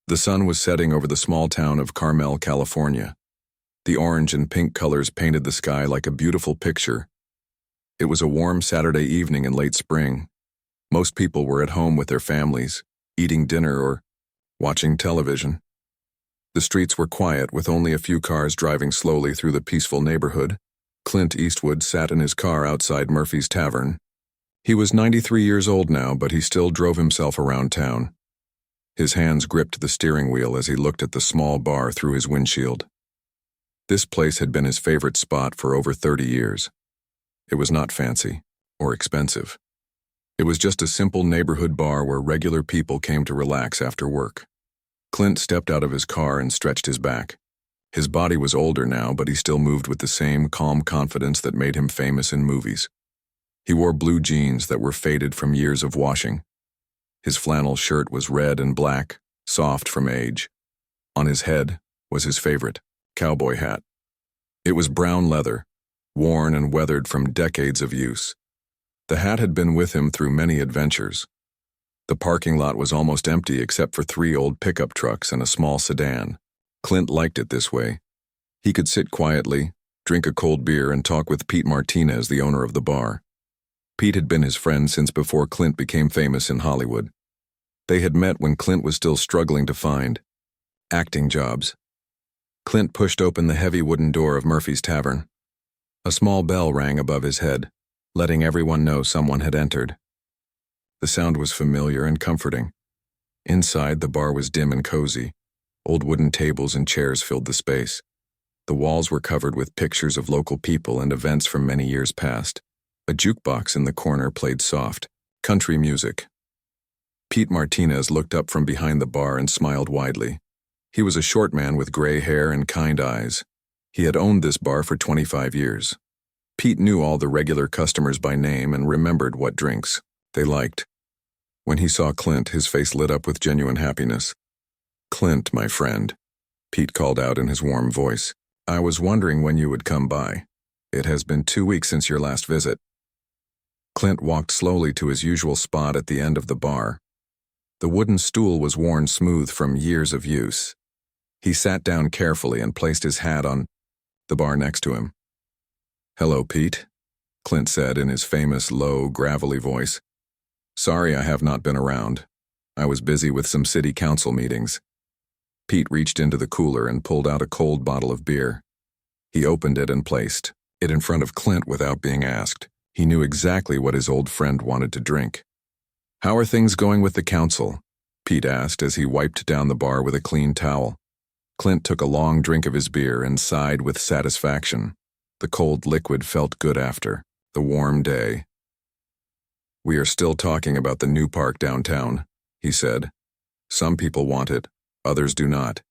The sun was setting over the small town of Carmel, California. The orange and pink colors painted the sky like a beautiful picture. It was a warm Saturday evening in late spring. Most people were at home with their families, eating dinner or watching television. The streets were quiet, with only a few cars driving slowly through the peaceful neighborhood. Clint Eastwood sat in his car outside Murphy's Tavern. He was 93 years old now, but he still drove himself around town. His hands gripped the steering wheel as he looked at the small bar through his windshield. This place had been his favorite spot for over 30 years. It was not fancy or expensive. It was just a simple neighborhood bar where regular people came to relax after work. Clint stepped out of his car and stretched his back. His body was older now, but he still moved with the same calm confidence that made him famous in movies. He wore blue jeans that were faded from years of washing. His flannel shirt was red and black, soft from age. On his head was his favorite cowboy hat. It was brown leather, worn and weathered from decades of use. The hat had been with him through many adventures. The parking lot was almost empty except for 3 old pickup trucks and a small sedan. Clint liked it this way. He could sit quietly, drink a cold beer, and talk with Pete Martinez, the owner of the bar. Pete had been his friend since before Clint became famous in Hollywood. They had met when Clint was still struggling to find acting jobs. Clint pushed open the heavy wooden door of Murphy's Tavern. A small bell rang above his head, letting everyone know someone had entered. The sound was familiar and comforting. Inside, the bar was dim and cozy. Old wooden tables and chairs filled the space. The walls were covered with pictures of local people and events from many years past. A jukebox in the corner played soft, country music. Pete Martinez looked up from behind the bar and smiled widely. He was a short man with gray hair and kind eyes. He had owned this bar for 25 years. Pete knew all the regular customers by name and remembered what drinks they liked. When he saw Clint, his face lit up with genuine happiness. "Clint, my friend," Pete called out in his warm voice. "I was wondering when you would come by. It has been 2 weeks since your last visit." Clint walked slowly to his usual spot at the end of the bar. The wooden stool was worn smooth from years of use. He sat down carefully and placed his hat on the bar next to him. "Hello, Pete," Clint said in his famous low, gravelly voice. "Sorry I have not been around. I was busy with some city council meetings." Pete reached into the cooler and pulled out a cold bottle of beer. He opened it and placed it in front of Clint without being asked. He knew exactly what his old friend wanted to drink. "How are things going with the council?" Pete asked as he wiped down the bar with a clean towel. Clint took a long drink of his beer and sighed with satisfaction. The cold liquid felt good after the warm day. "We are still talking about the new park downtown," he said. "Some people want it, others do not.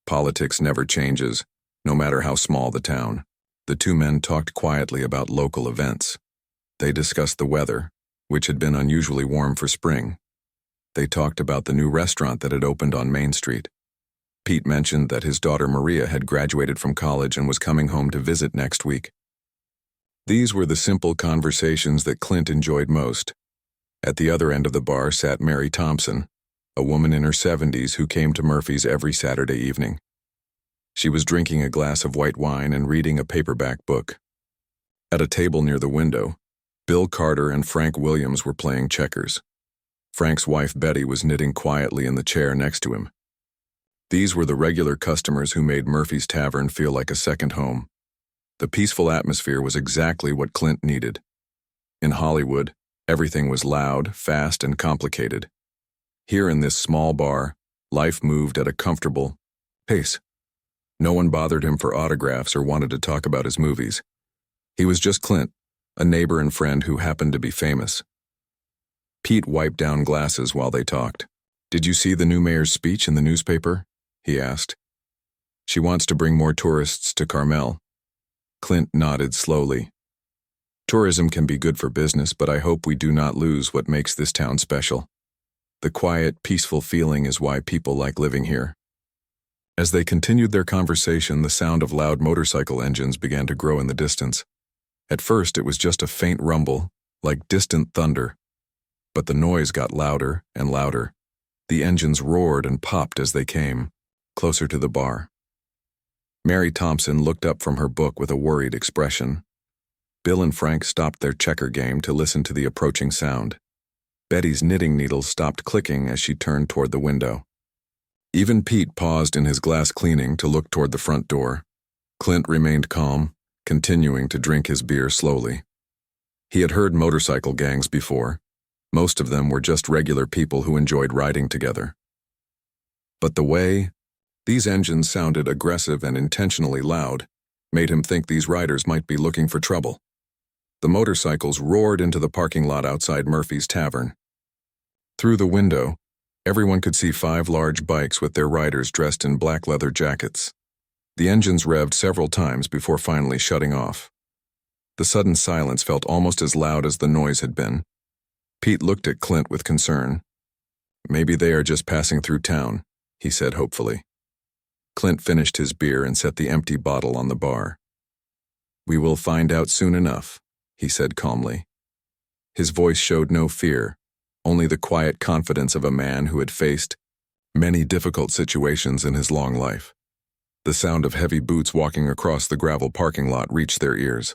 Politics never changes, no matter how small the town." The two men talked quietly about local events. They discussed the weather, which had been unusually warm for spring. They talked about the new restaurant that had opened on Main Street. Pete mentioned that his daughter Maria had graduated from college and was coming home to visit next week. These were the simple conversations that Clint enjoyed most. At the other end of the bar sat Mary Thompson, a woman in her 70s who came to Murphy's every Saturday evening. She was drinking a glass of white wine and reading a paperback book. At a table near the window, Bill Carter and Frank Williams were playing checkers. Frank's wife Betty was knitting quietly in the chair next to him. These were the regular customers who made Murphy's Tavern feel like a second home. The peaceful atmosphere was exactly what Clint needed. In Hollywood, everything was loud, fast, and complicated. Here in this small bar, life moved at a comfortable pace. No one bothered him for autographs or wanted to talk about his movies. He was just Clint, a neighbor and friend who happened to be famous. Pete wiped down glasses while they talked. "Did you see the new mayor's speech in the newspaper?" he asked. "She wants to bring more tourists to Carmel." Clint nodded slowly. "Tourism can be good for business, but I hope we do not lose what makes this town special. The quiet, peaceful feeling is why people like living here." As they continued their conversation, the sound of loud motorcycle engines began to grow in the distance. At first, it was just a faint rumble, like distant thunder. But the noise got louder and louder. The engines roared and popped as they came, closer to the bar. Mary Thompson looked up from her book with a worried expression. Bill and Frank stopped their checker game to listen to the approaching sound. Betty's knitting needles stopped clicking as she turned toward the window. Even Pete paused in his glass cleaning to look toward the front door. Clint remained calm, continuing to drink his beer slowly. He had heard motorcycle gangs before. Most of them were just regular people who enjoyed riding together. But the way these engines sounded aggressive and intentionally loud made him think these riders might be looking for trouble. The motorcycles roared into the parking lot outside Murphy's Tavern. Through the window, everyone could see 5 large bikes with their riders dressed in black leather jackets. The engines revved several times before finally shutting off. The sudden silence felt almost as loud as the noise had been. Pete looked at Clint with concern. "Maybe they are just passing through town," he said hopefully. Clint finished his beer and set the empty bottle on the bar. "We will find out soon enough," he said calmly. His voice showed no fear, only the quiet confidence of a man who had faced many difficult situations in his long life. The sound of heavy boots walking across the gravel parking lot reached their ears.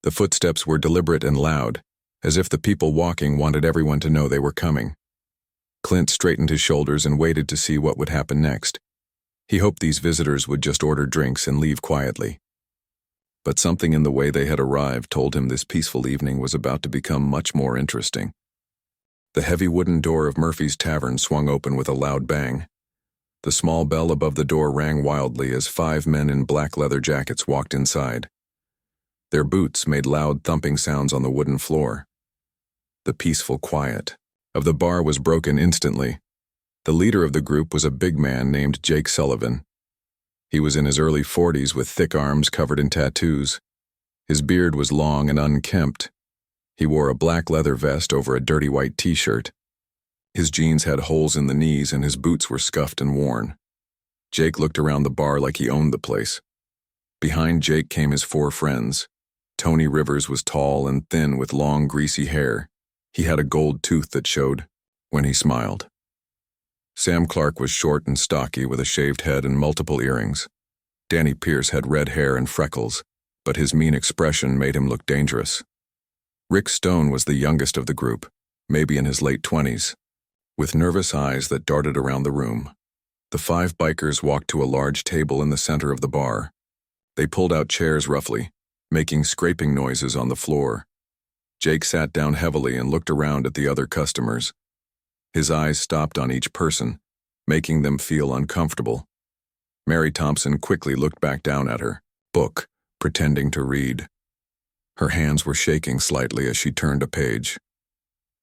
The footsteps were deliberate and loud, as if the people walking wanted everyone to know they were coming. Clint straightened his shoulders and waited to see what would happen next. He hoped these visitors would just order drinks and leave quietly. But something in the way they had arrived told him this peaceful evening was about to become much more interesting. The heavy wooden door of Murphy's Tavern swung open with a loud bang. The small bell above the door rang wildly as 5 men in black leather jackets walked inside. Their boots made loud thumping sounds on the wooden floor. The peaceful quiet of the bar was broken instantly. The leader of the group was a big man named Jake Sullivan. He was in his early 40s with thick arms covered in tattoos. His beard was long and unkempt. He wore a black leather vest over a dirty white t-shirt. His jeans had holes in the knees and his boots were scuffed and worn. Jake looked around the bar like he owned the place. Behind Jake came his 4 friends. Tony Rivers was tall and thin with long, greasy hair. He had a gold tooth that showed when he smiled. Sam Clark was short and stocky with a shaved head and multiple earrings. Danny Pierce had red hair and freckles, but his mean expression made him look dangerous. Rick Stone was the youngest of the group, maybe in his late 20s, with nervous eyes that darted around the room. The 5 bikers walked to a large table in the center of the bar. They pulled out chairs roughly, making scraping noises on the floor. Jake sat down heavily and looked around at the other customers. His eyes stopped on each person, making them feel uncomfortable. Mary Thompson quickly looked back down at her book, pretending to read. Her hands were shaking slightly as she turned a page.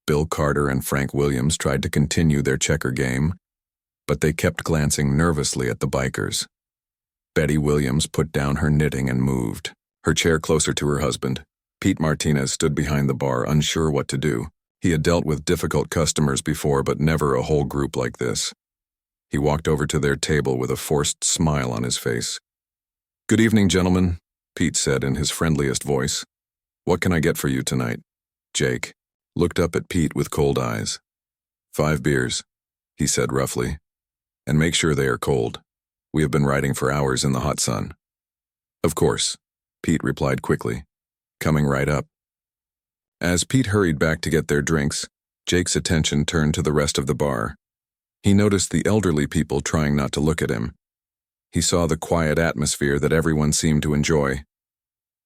Bill Carter and Frank Williams tried to continue their checker game, but they kept glancing nervously at the bikers. Betty Williams put down her knitting and moved, her chair closer to her husband. Pete Martinez stood behind the bar, unsure what to do. He had dealt with difficult customers before, but never a whole group like this. He walked over to their table with a forced smile on his face. "Good evening, gentlemen," Pete said in his friendliest voice. "What can I get for you tonight?" Jake looked up at Pete with cold eyes. 5 beers, he said roughly. "And make sure they are cold. We have been riding for hours in the hot sun." "Of course," Pete replied quickly. "Coming right up." As Pete hurried back to get their drinks, Jake's attention turned to the rest of the bar. He noticed the elderly people trying not to look at him. He saw the quiet atmosphere that everyone seemed to enjoy.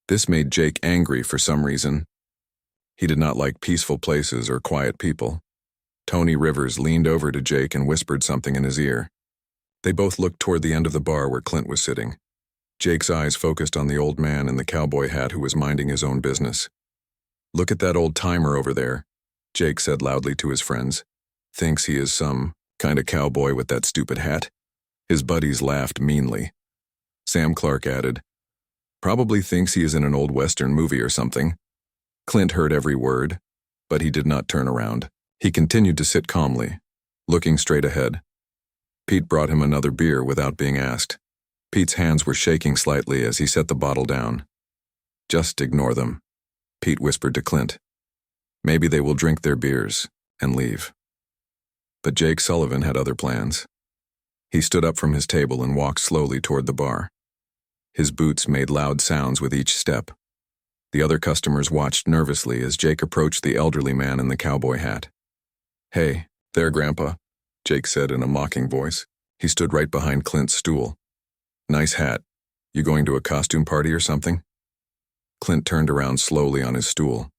This made Jake angry for some reason. He did not like peaceful places or quiet people. Tony Rivers leaned over to Jake and whispered something in his ear. They both looked toward the end of the bar where Clint was sitting. Jake's eyes focused on the old man in the cowboy hat who was minding his own business. "Look at that old timer over there," Jake said loudly to his friends. "Thinks he is some kind of cowboy with that stupid hat." His buddies laughed meanly. Sam Clark added, "Probably thinks he is in an old Western movie or something." Clint heard every word, but he did not turn around. He continued to sit calmly, looking straight ahead. Pete brought him another beer without being asked. Pete's hands were shaking slightly as he set the bottle down. "Just ignore them," Pete whispered to Clint. "Maybe they will drink their beers and leave." But Jake Sullivan had other plans. He stood up from his table and walked slowly toward the bar. His boots made loud sounds with each step. The other customers watched nervously as Jake approached the elderly man in the cowboy hat. "Hey, there, Grandpa," Jake said in a mocking voice. He stood right behind Clint's stool. "Nice hat. You going to a costume party or something?" Clint turned around slowly on his stool.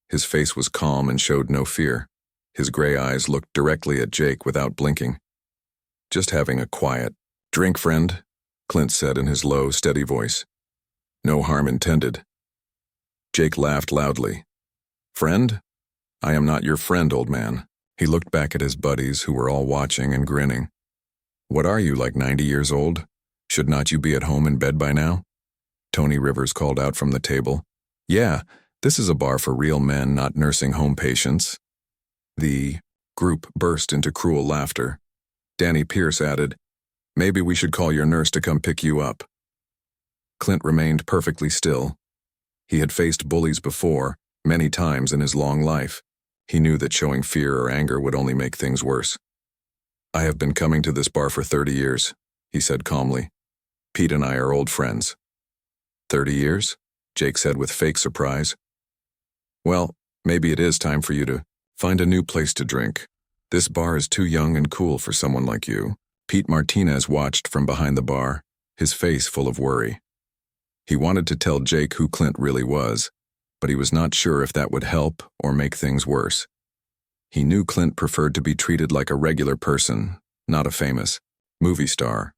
His face was calm and showed no fear. His gray eyes looked directly at Jake without blinking. "Just having a quiet drink, friend," Clint said in his low, steady voice. "No harm intended." Jake laughed loudly. "Friend? I am not your friend, old man." He looked back at his buddies who were all watching and grinning. "What are you, like 90 years old? Should not you be at home in bed by now?" Tony Rivers called out from the table. "Yeah, this is a bar for real men, not nursing home patients." The group burst into cruel laughter. Danny Pierce added, "Maybe we should call your nurse to come pick you up." Clint remained perfectly still. He had faced bullies before, many times in his long life. He knew that showing fear or anger would only make things worse. "I have been coming to this bar for 30 years, he said calmly. "Pete and I are old friends." 30 years? Jake said with fake surprise. "Well, maybe it is time for you to find a new place to drink. This bar is too young and cool for someone like you." Pete Martinez watched from behind the bar, his face full of worry. He wanted to tell Jake who Clint really was, but he was not sure if that would help or make things worse. He knew Clint preferred to be treated like a regular person, not a famous movie star.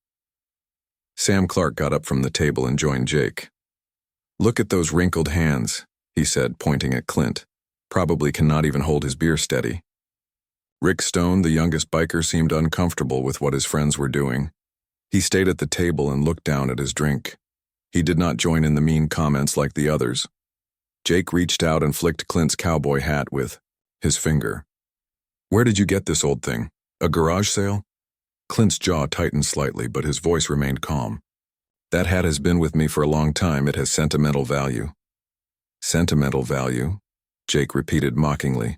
Sam Clark got up from the table and joined Jake. "Look at those wrinkled hands," he said, pointing at Clint. "Probably cannot even hold his beer steady." Rick Stone, the youngest biker, seemed uncomfortable with what his friends were doing. He stayed at the table and looked down at his drink. He did not join in the mean comments like the others. Jake reached out and flicked Clint's cowboy hat with his finger. "Where did you get this old thing? A garage sale?" Clint's jaw tightened slightly, but his voice remained calm. "That hat has been with me for a long time. It has sentimental value." "Sentimental value?" Jake repeated mockingly.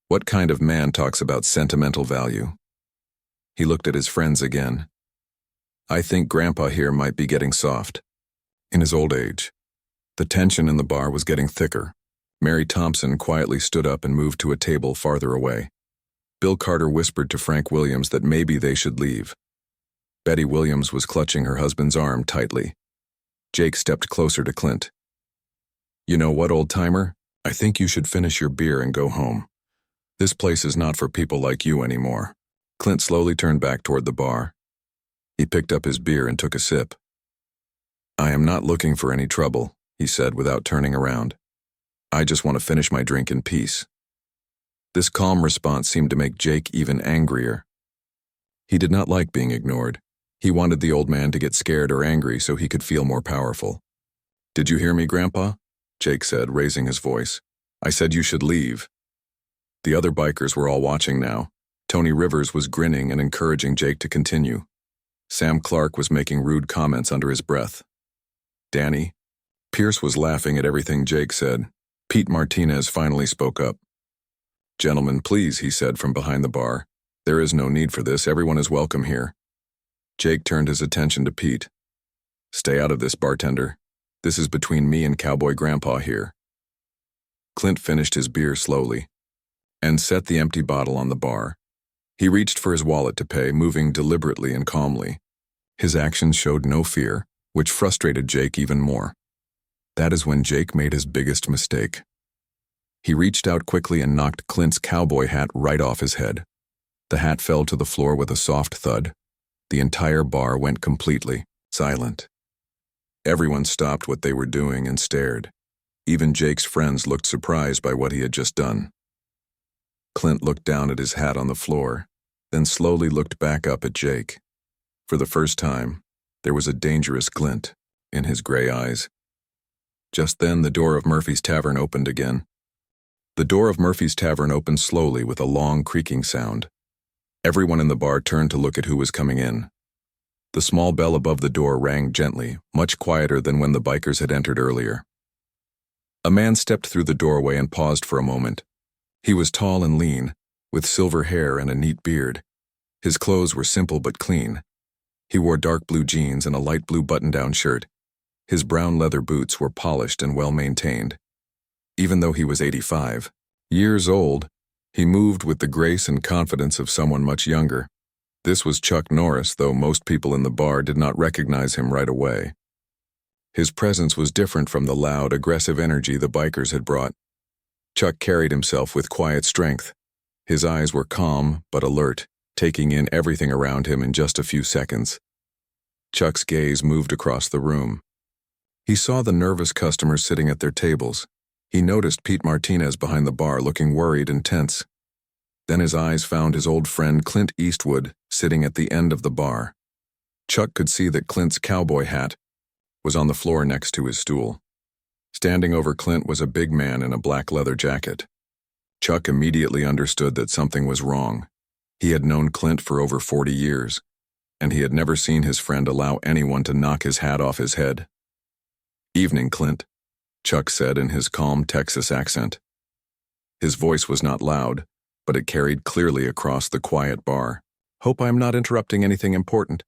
"What kind of man talks about sentimental value?" He looked at his friends again. "I think Grandpa here might be getting soft. In his old age." The tension in the bar was getting thicker. Mary Thompson quietly stood up and moved to a table farther away. Bill Carter whispered to Frank Williams that maybe they should leave. Betty Williams was clutching her husband's arm tightly. Jake stepped closer to Clint. "You know what, old-timer? I think you should finish your beer and go home. This place is not for people like you anymore." Clint slowly turned back toward the bar. He picked up his beer and took a sip. "I am not looking for any trouble," he said without turning around. "I just want to finish my drink in peace." This calm response seemed to make Jake even angrier. He did not like being ignored. He wanted the old man to get scared or angry so he could feel more powerful. "Did you hear me, Grandpa?" Jake said, raising his voice. "I said you should leave." The other bikers were all watching now. Tony Rivers was grinning and encouraging Jake to continue. Sam Clark was making rude comments under his breath. Danny Pierce was laughing at everything Jake said. Pete Martinez finally spoke up. "Gentlemen, please," he said from behind the bar. "There is no need for this. Everyone is welcome here." Jake turned his attention to Pete. "Stay out of this, bartender. This is between me and Cowboy Grandpa here." Clint finished his beer slowly and set the empty bottle on the bar. He reached for his wallet to pay, moving deliberately and calmly. His actions showed no fear, which frustrated Jake even more. That is when Jake made his biggest mistake. He reached out quickly and knocked Clint's cowboy hat right off his head. The hat fell to the floor with a soft thud. The entire bar went completely silent. Everyone stopped what they were doing and stared. Even Jake's friends looked surprised by what he had just done. Clint looked down at his hat on the floor, then slowly looked back up at Jake. For the first time, there was a dangerous glint in his gray eyes. Just then, the door of Murphy's Tavern opened again. The door of Murphy's Tavern opened slowly with a long creaking sound. Everyone in the bar turned to look at who was coming in. The small bell above the door rang gently, much quieter than when the bikers had entered earlier. A man stepped through the doorway and paused for a moment. He was tall and lean, with silver hair and a neat beard. His clothes were simple but clean. He wore dark blue jeans and a light blue button-down shirt. His brown leather boots were polished and well-maintained. Even though he was 85 years old, he moved with the grace and confidence of someone much younger. This was Chuck Norris, though most people in the bar did not recognize him right away. His presence was different from the loud, aggressive energy the bikers had brought. Chuck carried himself with quiet strength. His eyes were calm but alert, taking in everything around him in just a few seconds. Chuck's gaze moved across the room. He saw the nervous customers sitting at their tables. He noticed Pete Martinez behind the bar looking worried and tense. Then his eyes found his old friend Clint Eastwood sitting at the end of the bar. Chuck could see that Clint's cowboy hat was on the floor next to his stool. Standing over Clint was a big man in a black leather jacket. Chuck immediately understood that something was wrong. He had known Clint for over 40 years, and he had never seen his friend allow anyone to knock his hat off his head. "Evening, Clint," Chuck said in his calm Texas accent. His voice was not loud, but it carried clearly across the quiet bar. "Hope I'm not interrupting anything important."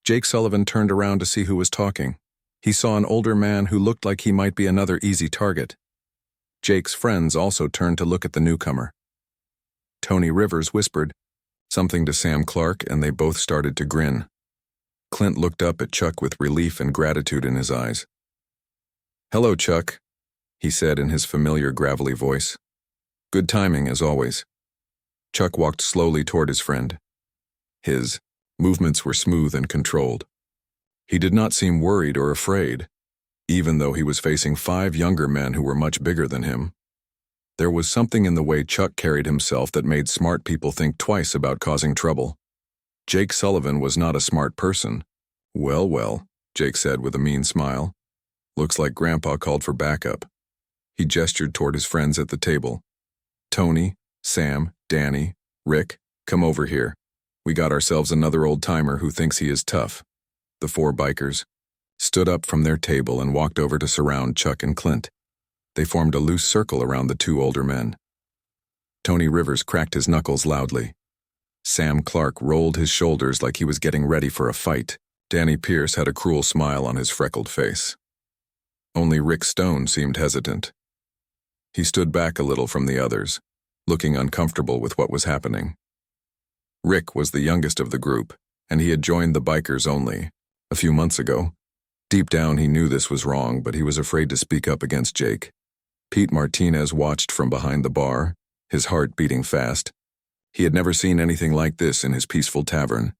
Jake Sullivan turned around to see who was talking. He saw an older man who looked like he might be another easy target. Jake's friends also turned to look at the newcomer. Tony Rivers whispered something to Sam Clark, and they both started to grin. Clint looked up at Chuck with relief and gratitude in his eyes. "Hello, Chuck," he said in his familiar gravelly voice. "Good timing, as always." Chuck walked slowly toward his friend. His movements were smooth and controlled. He did not seem worried or afraid, even though he was facing 5 younger men who were much bigger than him. There was something in the way Chuck carried himself that made smart people think twice about causing trouble. Jake Sullivan was not a smart person. "Well, well," Jake said with a mean smile. "Looks like Grandpa called for backup." He gestured toward his friends at the table. "Tony, Sam, Danny, Rick, come over here. We got ourselves another old-timer who thinks he is tough." The 4 bikers stood up from their table and walked over to surround Chuck and Clint. They formed a loose circle around the 2 older men. Tony Rivers cracked his knuckles loudly. Sam Clark rolled his shoulders like he was getting ready for a fight. Danny Pierce had a cruel smile on his freckled face. Only Rick Stone seemed hesitant. He stood back a little from the others, looking uncomfortable with what was happening. Rick was the youngest of the group, and he had joined the bikers only a few months ago. Deep down he knew this was wrong, but he was afraid to speak up against Jake. Pete Martinez watched from behind the bar, his heart beating fast. He had never seen anything like this in his peaceful tavern.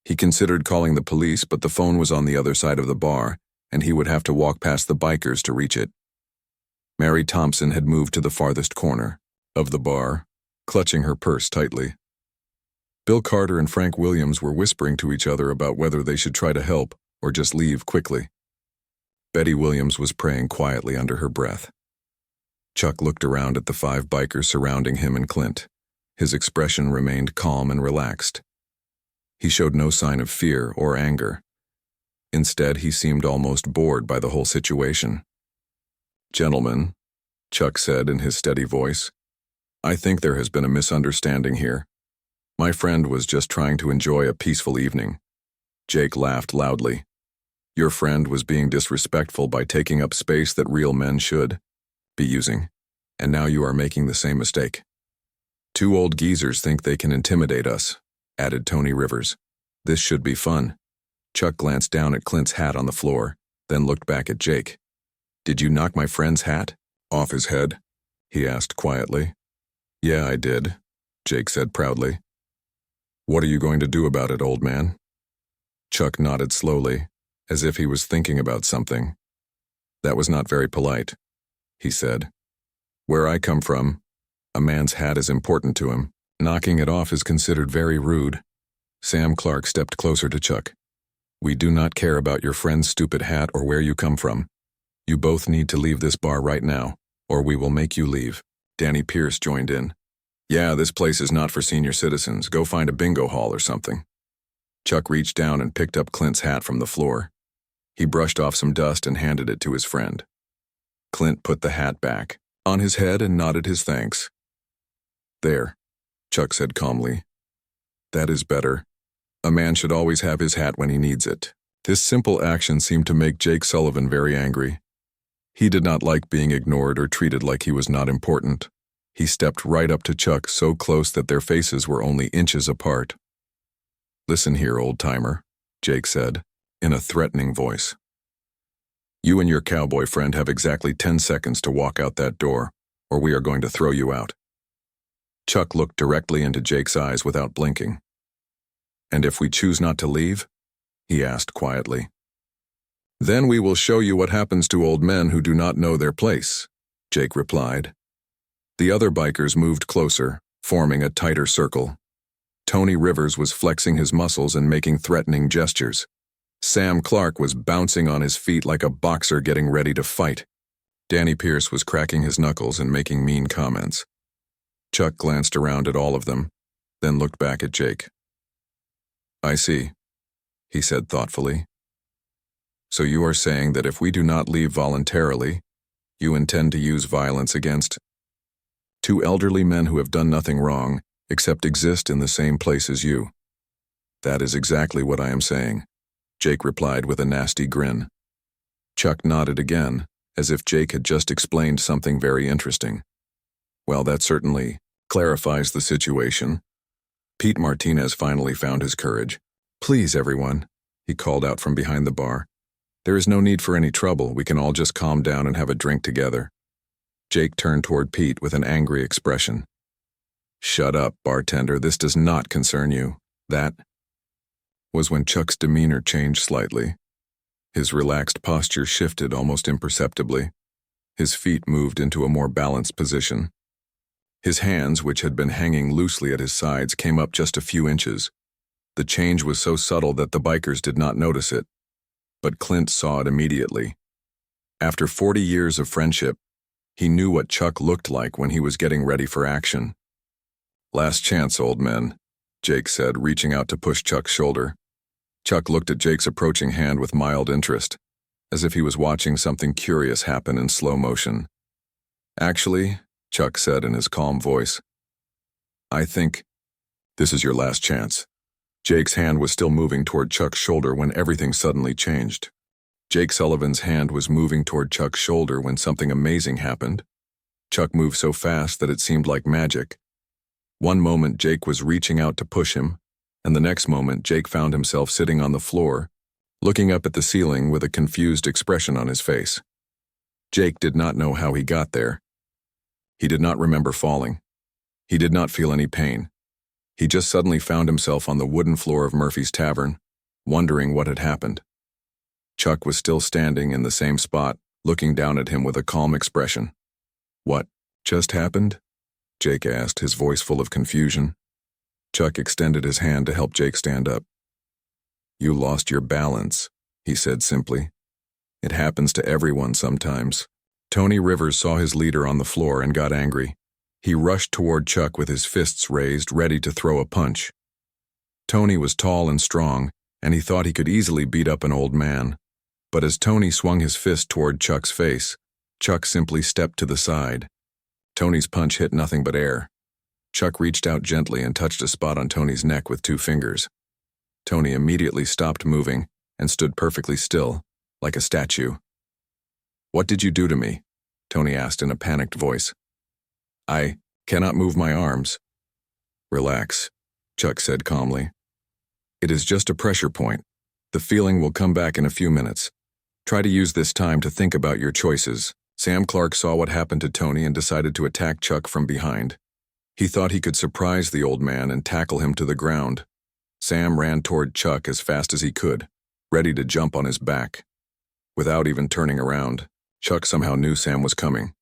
He considered calling the police, but the phone was on the other side of the bar, and he would have to walk past the bikers to reach it. Mary Thompson had moved to the farthest corner of the bar, clutching her purse tightly. Bill Carter and Frank Williams were whispering to each other about whether they should try to help or just leave quickly. Betty Williams was praying quietly under her breath. Chuck looked around at the 5 bikers surrounding him and Clint. His expression remained calm and relaxed. He showed no sign of fear or anger. Instead, he seemed almost bored by the whole situation. "Gentlemen," Chuck said in his steady voice, "I think there has been a misunderstanding here. My friend was just trying to enjoy a peaceful evening." Jake laughed loudly. "Your friend was being disrespectful by taking up space that real men should be using, and now you are making the same mistake." "2 old geezers think they can intimidate us," added Tony Rivers. "This should be fun." Chuck glanced down at Clint's hat on the floor, then looked back at Jake. "Did you knock my friend's hat off his head?" he asked quietly. "Yeah, I did," Jake said proudly. "What are you going to do about it, old man?" Chuck nodded slowly, as if he was thinking about something. "That was not very polite," he said. "Where I come from, a man's hat is important to him. Knocking it off is considered very rude." Sam Clark stepped closer to Chuck. "We do not care about your friend's stupid hat or where you come from. You both need to leave this bar right now, or we will make you leave." Danny Pierce joined in. "Yeah, this place is not for senior citizens. Go find a bingo hall or something." Chuck reached down and picked up Clint's hat from the floor. He brushed off some dust and handed it to his friend. Clint put the hat back on his head and nodded his thanks. "There." Chuck said calmly. That is better. A man should always have his hat when he needs it. This simple action seemed to make Jake Sullivan very angry. He did not like being ignored or treated like he was not important. He stepped right up to Chuck, so close that their faces were only inches apart. Listen here, old-timer, Jake said, in a threatening voice. You and your cowboy friend have exactly 10 seconds to walk out that door, or we are going to throw you out. Chuck looked directly into Jake's eyes without blinking. And if we choose not to leave? He asked quietly. Then we will show you what happens to old men who do not know their place, Jake replied. The other bikers moved closer, forming a tighter circle. Tony Rivers was flexing his muscles and making threatening gestures. Sam Clark was bouncing on his feet like a boxer getting ready to fight. Danny Pierce was cracking his knuckles and making mean comments. Chuck glanced around at all of them, then looked back at Jake. I see, he said thoughtfully. So you are saying that if we do not leave voluntarily, you intend to use violence against two elderly men who have done nothing wrong except exist in the same place as you. That is exactly what I am saying, Jake replied with a nasty grin. Chuck nodded again, as if Jake had just explained something very interesting. Well, that certainly clarifies the situation. Pete Martinez finally found his courage. Please, everyone, he called out from behind the bar. There is no need for any trouble. We can all just calm down and have a drink together. Jake turned toward Pete with an angry expression. Shut up, bartender. This does not concern you. That was when Chuck's demeanor changed slightly. His relaxed posture shifted almost imperceptibly. His feet moved into a more balanced position. His hands, which had been hanging loosely at his sides, came up just a few inches. The change was so subtle that the bikers did not notice it. But Clint saw it immediately. After 40 years of friendship, he knew what Chuck looked like when he was getting ready for action. Last chance, old men, Jake said, reaching out to push Chuck's shoulder. Chuck looked at Jake's approaching hand with mild interest, as if he was watching something curious happen in slow motion. Actually, Chuck said in his calm voice, I think this is your last chance. Jake's hand was still moving toward Chuck's shoulder when everything suddenly changed. Jake Sullivan's hand was moving toward Chuck's shoulder when something amazing happened. Chuck moved so fast that it seemed like magic. One moment Jake was reaching out to push him, and the next moment Jake found himself sitting on the floor, looking up at the ceiling with a confused expression on his face. Jake did not know how he got there. He did not remember falling. He did not feel any pain. He just suddenly found himself on the wooden floor of Murphy's Tavern, wondering what had happened. Chuck was still standing in the same spot, looking down at him with a calm expression. What just happened? Jake asked, his voice full of confusion. Chuck extended his hand to help Jake stand up. You lost your balance, he said simply. It happens to everyone sometimes. Tony Rivers saw his leader on the floor and got angry. He rushed toward Chuck with his fists raised, ready to throw a punch. Tony was tall and strong, and he thought he could easily beat up an old man. But as Tony swung his fist toward Chuck's face, Chuck simply stepped to the side. Tony's punch hit nothing but air. Chuck reached out gently and touched a spot on Tony's neck with 2 fingers. Tony immediately stopped moving and stood perfectly still, like a statue. What did you do to me? Tony asked in a panicked voice. I cannot move my arms. Relax, Chuck said calmly. It is just a pressure point. The feeling will come back in a few minutes. Try to use this time to think about your choices. Sam Clark saw what happened to Tony and decided to attack Chuck from behind. He thought he could surprise the old man and tackle him to the ground. Sam ran toward Chuck as fast as he could, ready to jump on his back. Without even turning around, Chuck somehow knew Sam was coming.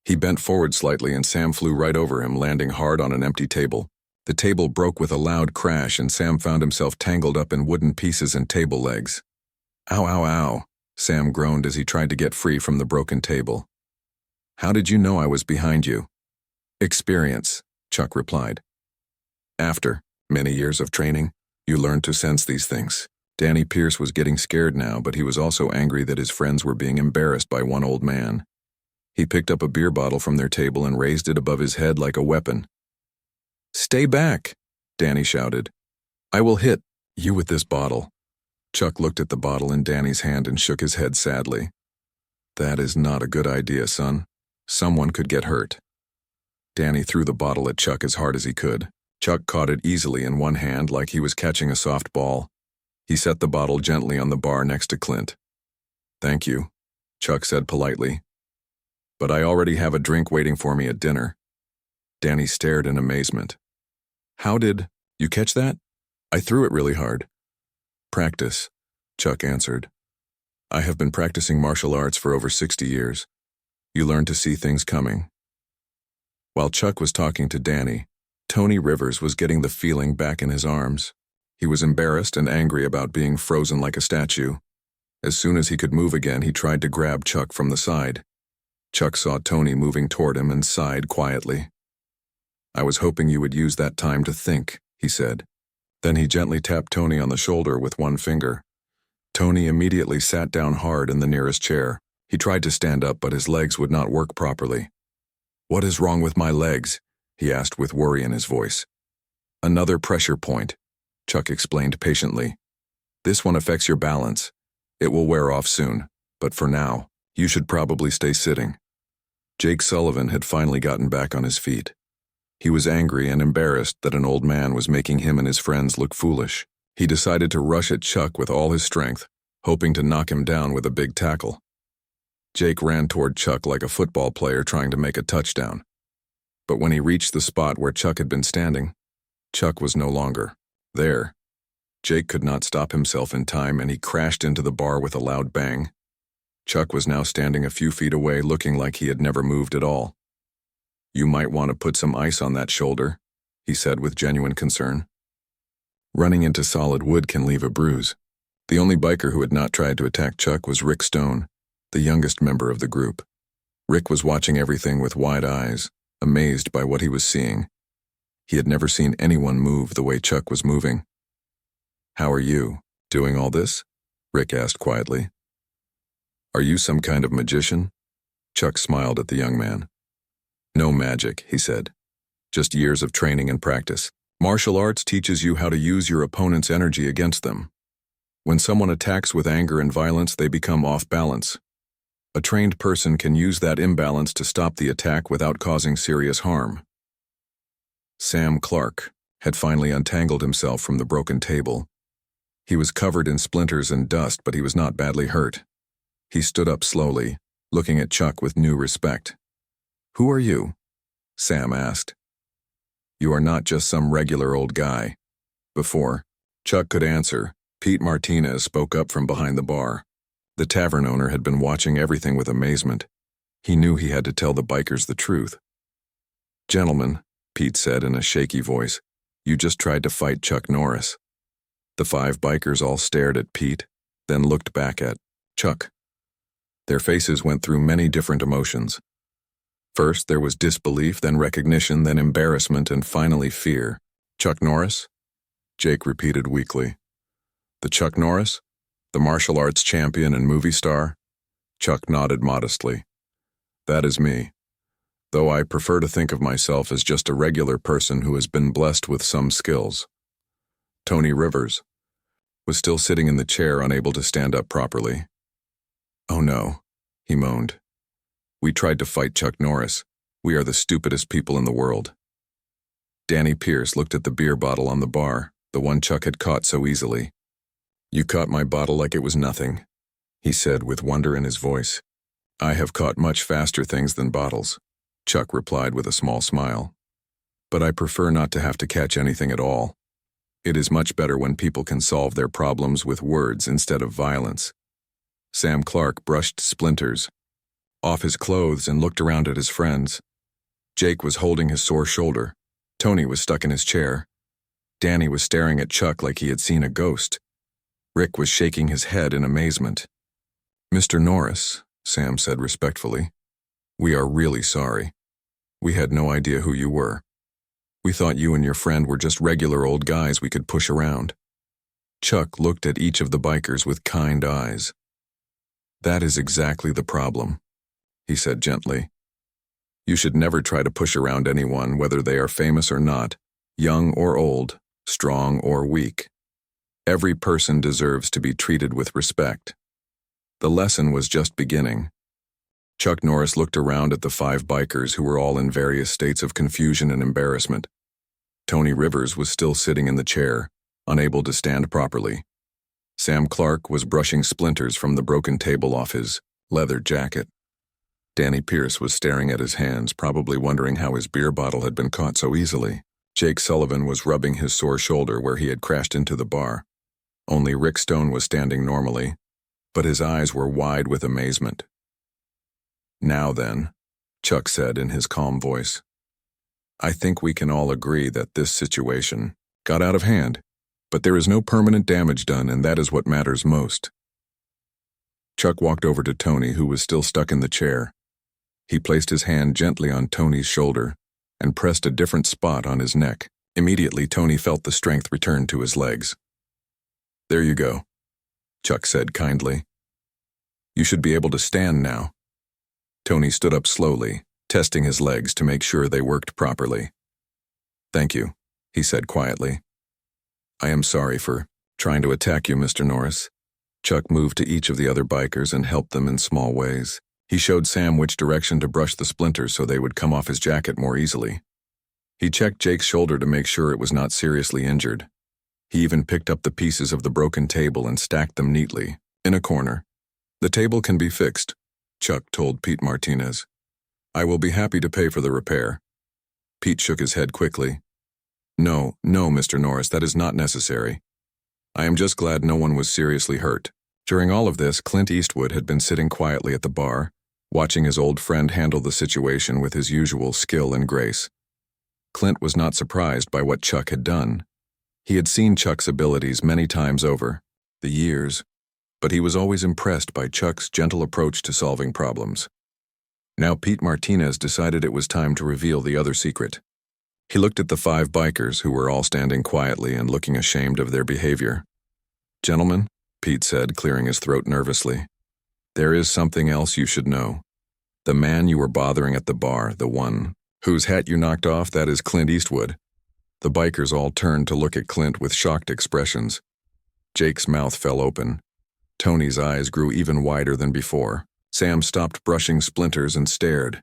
He bent forward slightly and Sam flew right over him, landing hard on an empty table. The table broke with a loud crash and Sam found himself tangled up in wooden pieces and table legs. Ow, ow, ow, Sam groaned as he tried to get free from the broken table. How did you know I was behind you? Experience, Chuck replied. After many years of training, you learn to sense these things. Danny Pierce was getting scared now, but he was also angry that his friends were being embarrassed by one old man. He picked up a beer bottle from their table and raised it above his head like a weapon. Stay back, Danny shouted. I will hit you with this bottle. Chuck looked at the bottle in Danny's hand and shook his head sadly. That is not a good idea, son. Someone could get hurt. Danny threw the bottle at Chuck as hard as he could. Chuck caught it easily in one hand like he was catching a soft ball. He set the bottle gently on the bar next to Clint. Thank you, Chuck said politely. But I already have a drink waiting for me at dinner. Danny stared in amazement. How did you catch that? I threw it really hard. Practice, Chuck answered. I have been practicing martial arts for over 60 years. You learn to see things coming. While Chuck was talking to Danny, Tony Rivers was getting the feeling back in his arms. He was embarrassed and angry about being frozen like a statue. As soon as he could move again, he tried to grab Chuck from the side. Chuck saw Tony moving toward him and sighed quietly. I was hoping you would use that time to think, he said. Then he gently tapped Tony on the shoulder with one finger. Tony immediately sat down hard in the nearest chair. He tried to stand up, but his legs would not work properly. What is wrong with my legs? He asked with worry in his voice. Another pressure point, Chuck explained patiently. This one affects your balance. It will wear off soon, but for now, you should probably stay sitting. Jake Sullivan had finally gotten back on his feet. He was angry and embarrassed that an old man was making him and his friends look foolish. He decided to rush at Chuck with all his strength, hoping to knock him down with a big tackle. Jake ran toward Chuck like a football player trying to make a touchdown. But when he reached the spot where Chuck had been standing, Chuck was no longer there. Jake could not stop himself in time, and he crashed into the bar with a loud bang. Chuck was now standing a few feet away, looking like he had never moved at all. You might want to put some ice on that shoulder, he said with genuine concern. Running into solid wood can leave a bruise. The only biker who had not tried to attack Chuck was Rick Stone, the youngest member of the group. Rick was watching everything with wide eyes, amazed by what he was seeing. He had never seen anyone move the way Chuck was moving. How are you, doing all this? Rick asked quietly. Are you some kind of magician? Chuck smiled at the young man. No magic, he said. Just years of training and practice. Martial arts teaches you how to use your opponent's energy against them. When someone attacks with anger and violence, they become off balance. A trained person can use that imbalance to stop the attack without causing serious harm. Sam Clark had finally untangled himself from the broken table. He was covered in splinters and dust, but he was not badly hurt. He stood up slowly, looking at Chuck with new respect. Who are you? Sam asked. You are not just some regular old guy. Before Chuck could answer, Pete Martinez spoke up from behind the bar. The tavern owner had been watching everything with amazement. He knew he had to tell the bikers the truth. Gentlemen, Pete said in a shaky voice, you just tried to fight Chuck Norris. The 5 bikers all stared at Pete, then looked back at Chuck. Their faces went through many different emotions. First, there was disbelief, then recognition, then embarrassment, and finally fear. Chuck Norris? Jake repeated weakly. The Chuck Norris? The martial arts champion and movie star? Chuck nodded modestly. That is me. Though I prefer to think of myself as just a regular person who has been blessed with some skills. Tony Rivers was still sitting in the chair, unable to stand up properly. Oh no, he moaned. We tried to fight Chuck Norris. We are the stupidest people in the world. Danny Pierce looked at the beer bottle on the bar, the one Chuck had caught so easily. You caught my bottle like it was nothing, he said with wonder in his voice. I have caught much faster things than bottles, Chuck replied with a small smile. But I prefer not to have to catch anything at all. It is much better when people can solve their problems with words instead of violence. Sam Clark brushed splinters off his clothes and looked around at his friends. Jake was holding his sore shoulder. Tony was stuck in his chair. Danny was staring at Chuck like he had seen a ghost. Rick was shaking his head in amazement. Mr. Norris, Sam said respectfully, we are really sorry. We had no idea who you were. We thought you and your friend were just regular old guys we could push around. Chuck looked at each of the bikers with kind eyes. That is exactly the problem, he said gently. You should never try to push around anyone, whether they are famous or not, young or old, strong or weak. Every person deserves to be treated with respect. The lesson was just beginning. Chuck Norris looked around at the 5 bikers who were all in various states of confusion and embarrassment. Tony Rivers was still sitting in the chair, unable to stand properly. Sam Clark was brushing splinters from the broken table off his leather jacket. Danny Pierce was staring at his hands, probably wondering how his beer bottle had been caught so easily. Jake Sullivan was rubbing his sore shoulder where he had crashed into the bar. Only Rick Stone was standing normally, but his eyes were wide with amazement. "Now then," Chuck said in his calm voice, "I think we can all agree that this situation got out of hand, but there is no permanent damage done, and that is what matters most." Chuck walked over to Tony, who was still stuck in the chair. He placed his hand gently on Tony's shoulder and pressed a different spot on his neck. Immediately, Tony felt the strength return to his legs. "There you go," Chuck said kindly. "You should be able to stand now." Tony stood up slowly, testing his legs to make sure they worked properly. "Thank you," he said quietly. "I am sorry for trying to attack you, Mr. Norris." Chuck moved to each of the other bikers and helped them in small ways. He showed Sam which direction to brush the splinters so they would come off his jacket more easily. He checked Jake's shoulder to make sure it was not seriously injured. He even picked up the pieces of the broken table and stacked them neatly, in a corner. "The table can be fixed," Chuck told Pete Martinez. "I will be happy to pay for the repair." Pete shook his head quickly. No, Mr. Norris, that is not necessary. I am just glad no one was seriously hurt." During all of this, Clint Eastwood had been sitting quietly at the bar, watching his old friend handle the situation with his usual skill and grace. Clint was not surprised by what Chuck had done. He had seen Chuck's abilities many times over the years, but he was always impressed by Chuck's gentle approach to solving problems. Now Pete Martinez decided it was time to reveal the other secret. He looked at the 5 bikers who were all standing quietly and looking ashamed of their behavior. "Gentlemen," Pete said, clearing his throat nervously, "there is something else you should know. The man you were bothering at the bar, the one whose hat you knocked off, that is Clint Eastwood." The bikers all turned to look at Clint with shocked expressions. Jake's mouth fell open. Tony's eyes grew even wider than before. Sam stopped brushing splinters and stared.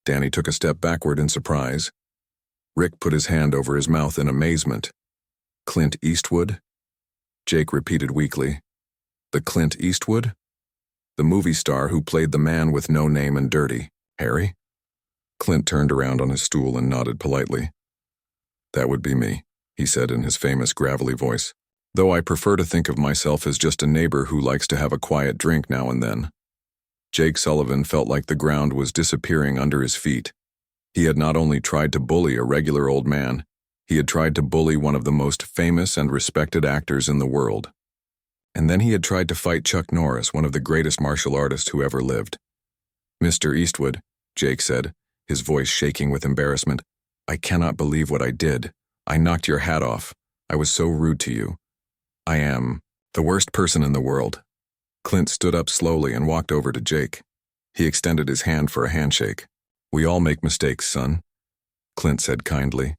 Danny took a step backward in surprise. Rick put his hand over his mouth in amazement. "Clint Eastwood?" Jake repeated weakly. "The Clint Eastwood? The movie star who played the man with no name and dirty, Harry?" Clint turned around on his stool and nodded politely. "That would be me," he said in his famous gravelly voice, "though I prefer to think of myself as just a neighbor who likes to have a quiet drink now and then." Jake Sullivan felt like the ground was disappearing under his feet. He had not only tried to bully a regular old man, he had tried to bully one of the most famous and respected actors in the world. And then he had tried to fight Chuck Norris, one of the greatest martial artists who ever lived. "Mr. Eastwood," Jake said, his voice shaking with embarrassment, "I cannot believe what I did. I knocked your hat off. I was so rude to you. I am the worst person in the world." Clint stood up slowly and walked over to Jake. He extended his hand for a handshake. "We all make mistakes, son," Clint said kindly.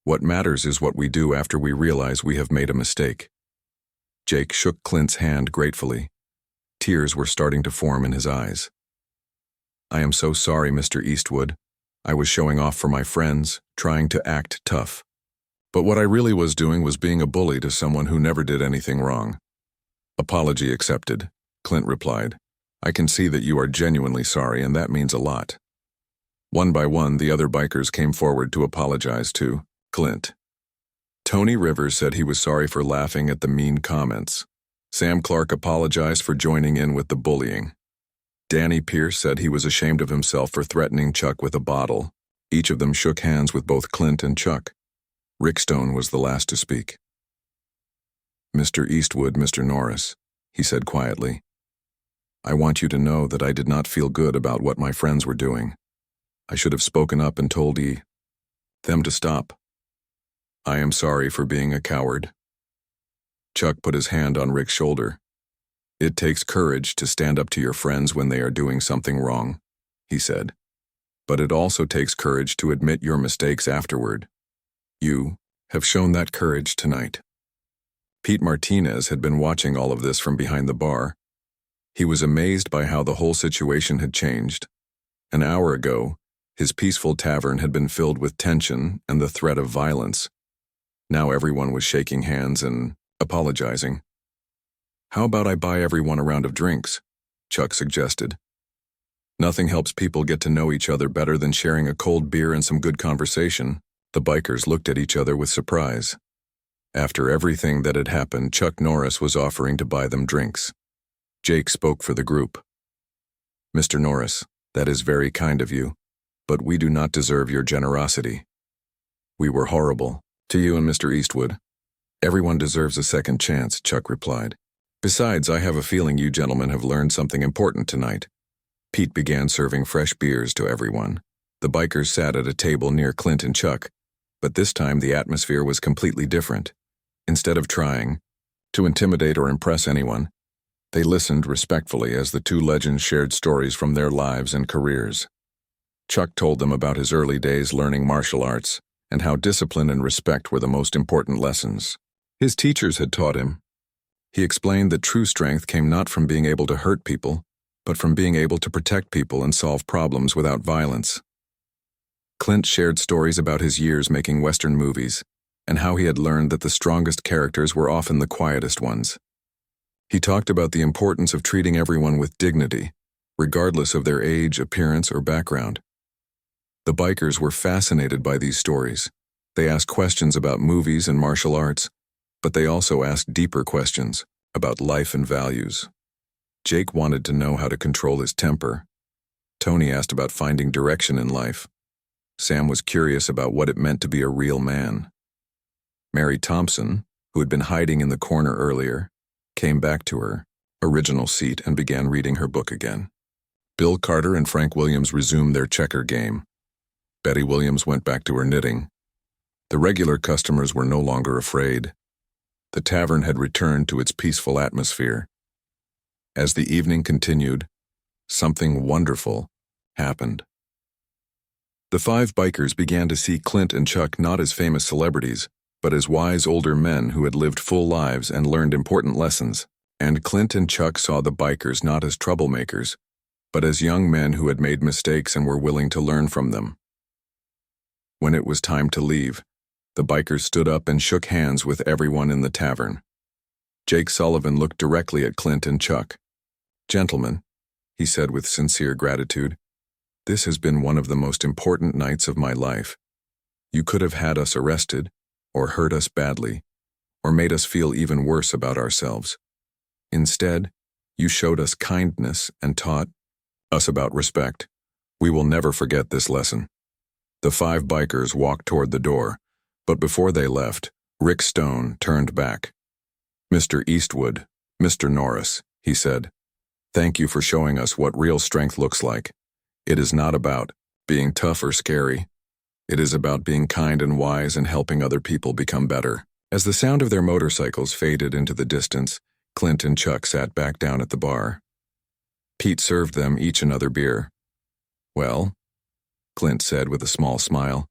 "What matters is what we do after we realize we have made a mistake." Jake shook Clint's hand gratefully. Tears were starting to form in his eyes. "I am so sorry, Mr. Eastwood. I was showing off for my friends, trying to act tough. But what I really was doing was being a bully to someone who never did anything wrong." "Apology accepted," Clint replied. "I can see that you are genuinely sorry, and that means a lot." One by one, the other bikers came forward to apologize to Clint. Tony Rivers said he was sorry for laughing at the mean comments. Sam Clark apologized for joining in with the bullying. Danny Pierce said he was ashamed of himself for threatening Chuck with a bottle. Each of them shook hands with both Clint and Chuck. Rick Stone was the last to speak. "Mr. Eastwood, Mr. Norris," he said quietly, "I want you to know that I did not feel good about what my friends were doing. I should have spoken up and told them to stop. I am sorry for being a coward." Chuck put his hand on Rick's shoulder. "It takes courage to stand up to your friends when they are doing something wrong," he said. "But it also takes courage to admit your mistakes afterward. You have shown that courage tonight." Pete Martinez had been watching all of this from behind the bar. He was amazed by how the whole situation had changed. An hour ago, his peaceful tavern had been filled with tension and the threat of violence. Now everyone was shaking hands and apologizing. "How about I buy everyone a round of drinks?" Chuck suggested. Nothing helps people get to know each other better than sharing a cold beer and some good conversation. The bikers looked at each other with surprise. After everything that had happened, Chuck Norris was offering to buy them drinks. Jake spoke for the group. "Mr. Norris, that is very kind of you, but we do not deserve your generosity. We were horrible, to you and Mr. Eastwood." "Everyone deserves a second chance," Chuck replied. "Besides, I have a feeling you gentlemen have learned something important tonight." Pete began serving fresh beers to everyone. The bikers sat at a table near Clint and Chuck, but this time the atmosphere was completely different. Instead of trying to intimidate or impress anyone, they listened respectfully as the two legends shared stories from their lives and careers. Chuck told them about his early days learning martial arts and how discipline and respect were the most important lessons his teachers had taught him. He explained that true strength came not from being able to hurt people, but from being able to protect people and solve problems without violence. Clint shared stories about his years making Western movies and how he had learned that the strongest characters were often the quietest ones. He talked about the importance of treating everyone with dignity, regardless of their age, appearance, or background. The bikers were fascinated by these stories. They asked questions about movies and martial arts, but they also asked deeper questions about life and values. Jake wanted to know how to control his temper. Tony asked about finding direction in life. Sam was curious about what it meant to be a real man. Mary Thompson, who had been hiding in the corner earlier, came back to her original seat and began reading her book again. Bill Carter and Frank Williams resumed their checker game. Betty Williams went back to her knitting. The regular customers were no longer afraid. The tavern had returned to its peaceful atmosphere. As the evening continued, something wonderful happened. The five bikers began to see Clint and Chuck not as famous celebrities, but as wise older men who had lived full lives and learned important lessons. And Clint and Chuck saw the bikers not as troublemakers, but as young men who had made mistakes and were willing to learn from them. When it was time to leave, the bikers stood up and shook hands with everyone in the tavern. Jake Sullivan looked directly at Clint and Chuck. "Gentlemen," he said with sincere gratitude, "this has been one of the most important nights of my life. You could have had us arrested, or hurt us badly, or made us feel even worse about ourselves. Instead, you showed us kindness and taught us about respect. We will never forget this lesson." The five bikers walked toward the door, but before they left, Rick Stone turned back. "Mr. Eastwood, Mr. Norris," he said, "thank you for showing us what real strength looks like. It is not about being tough or scary. It is about being kind and wise and helping other people become better." As the sound of their motorcycles faded into the distance, Clint and Chuck sat back down at the bar. Pete served them each another beer. "Well," Clint said with a small smile,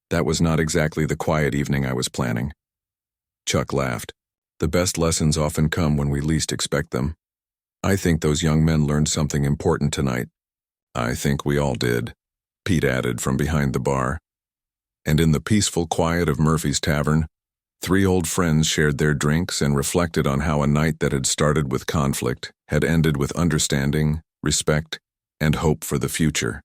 "that was not exactly the quiet evening I was planning." Chuck laughed. "The best lessons often come when we least expect them. I think those young men learned something important tonight." "I think we all did," Pete added from behind the bar. And in the peaceful quiet of Murphy's Tavern, three old friends shared their drinks and reflected on how a night that had started with conflict had ended with understanding, respect, and hope for the future.